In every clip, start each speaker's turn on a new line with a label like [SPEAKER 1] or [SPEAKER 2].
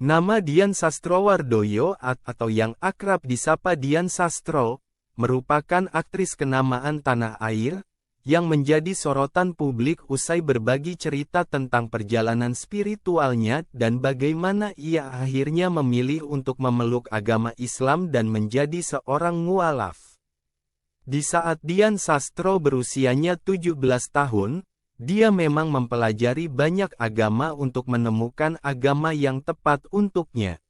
[SPEAKER 1] Nama Dian Sastrowardoyo atau yang akrab disapa Dian Sastro, merupakan aktris kenamaan tanah air, yang menjadi sorotan publik usai berbagi cerita tentang perjalanan spiritualnya dan bagaimana ia akhirnya memilih untuk memeluk agama Islam dan menjadi seorang mualaf. Di saat Dian Sastro berusianya 17 tahun, dia memang mempelajari banyak agama untuk menemukan agama yang tepat untuknya.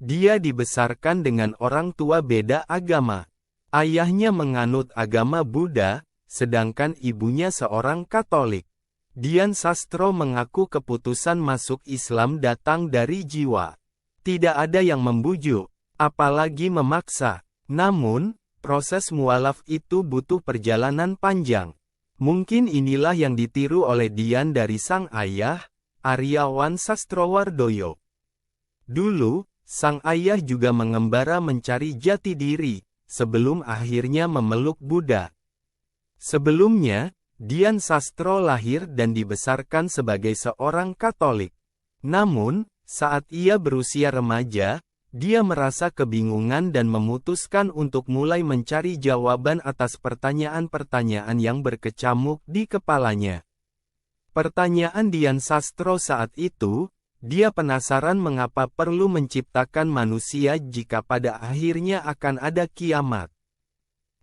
[SPEAKER 1] Dia dibesarkan dengan orang tua beda agama. Ayahnya menganut agama Buddha, sedangkan ibunya seorang Katolik. Dian Sastro mengaku keputusan masuk Islam datang dari jiwa. Tidak ada yang membujuk, apalagi memaksa. Namun, proses mualaf itu butuh perjalanan panjang. Mungkin inilah yang ditiru oleh Dian dari sang ayah, Aryawan Sastrowardoyo. Dulu, sang ayah juga mengembara mencari jati diri, sebelum akhirnya memeluk Buddha. Sebelumnya, Dian Sastro lahir dan dibesarkan sebagai seorang Katolik. Namun, saat ia berusia remaja, dia merasa kebingungan dan memutuskan untuk mulai mencari jawaban atas pertanyaan-pertanyaan yang berkecamuk di kepalanya. Pertanyaan Dian Sastro saat itu, dia penasaran mengapa perlu menciptakan manusia jika pada akhirnya akan ada kiamat.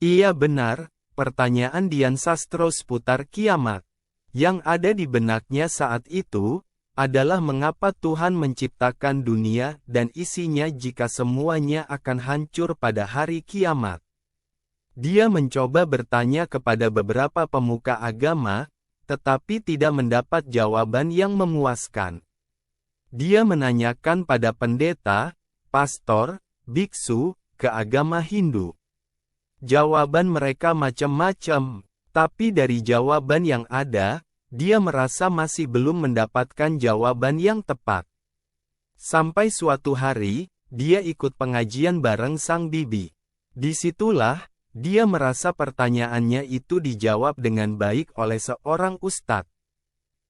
[SPEAKER 1] Iya benar, pertanyaan Dian Sastro seputar kiamat. Yang ada di benaknya saat itu, adalah mengapa Tuhan menciptakan dunia dan isinya jika semuanya akan hancur pada hari kiamat. Dia mencoba bertanya kepada beberapa pemuka agama, tetapi tidak mendapat jawaban yang memuaskan. Dia menanyakan pada pendeta, pastor, biksu, ke agama Hindu. Jawaban mereka macam-macam, tapi dari jawaban yang ada, dia merasa masih belum mendapatkan jawaban yang tepat. Sampai suatu hari, dia ikut pengajian bareng sang bibi. Disitulah, dia merasa pertanyaannya itu dijawab dengan baik oleh seorang ustadz.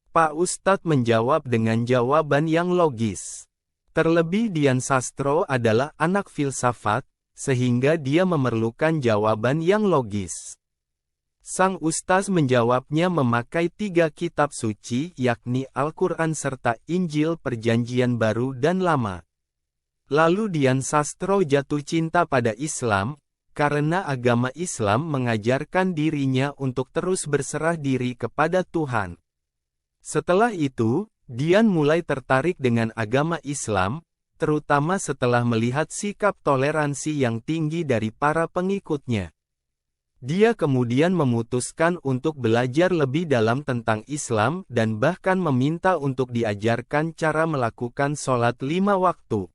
[SPEAKER 1] Pak Ustadz menjawab dengan jawaban yang logis. Terlebih Dian Sastro adalah anak filsafat, sehingga dia memerlukan jawaban yang logis. Sang ustaz menjawabnya memakai 3 kitab suci yakni Al-Quran serta Injil Perjanjian Baru dan Lama. Lalu Dian Sastro jatuh cinta pada Islam, karena agama Islam mengajarkan dirinya untuk terus berserah diri kepada Tuhan. Setelah itu, Dian mulai tertarik dengan agama Islam, terutama setelah melihat sikap toleransi yang tinggi dari para pengikutnya. Dia kemudian memutuskan untuk belajar lebih dalam tentang Islam dan bahkan meminta untuk diajarkan cara melakukan sholat 5 waktu.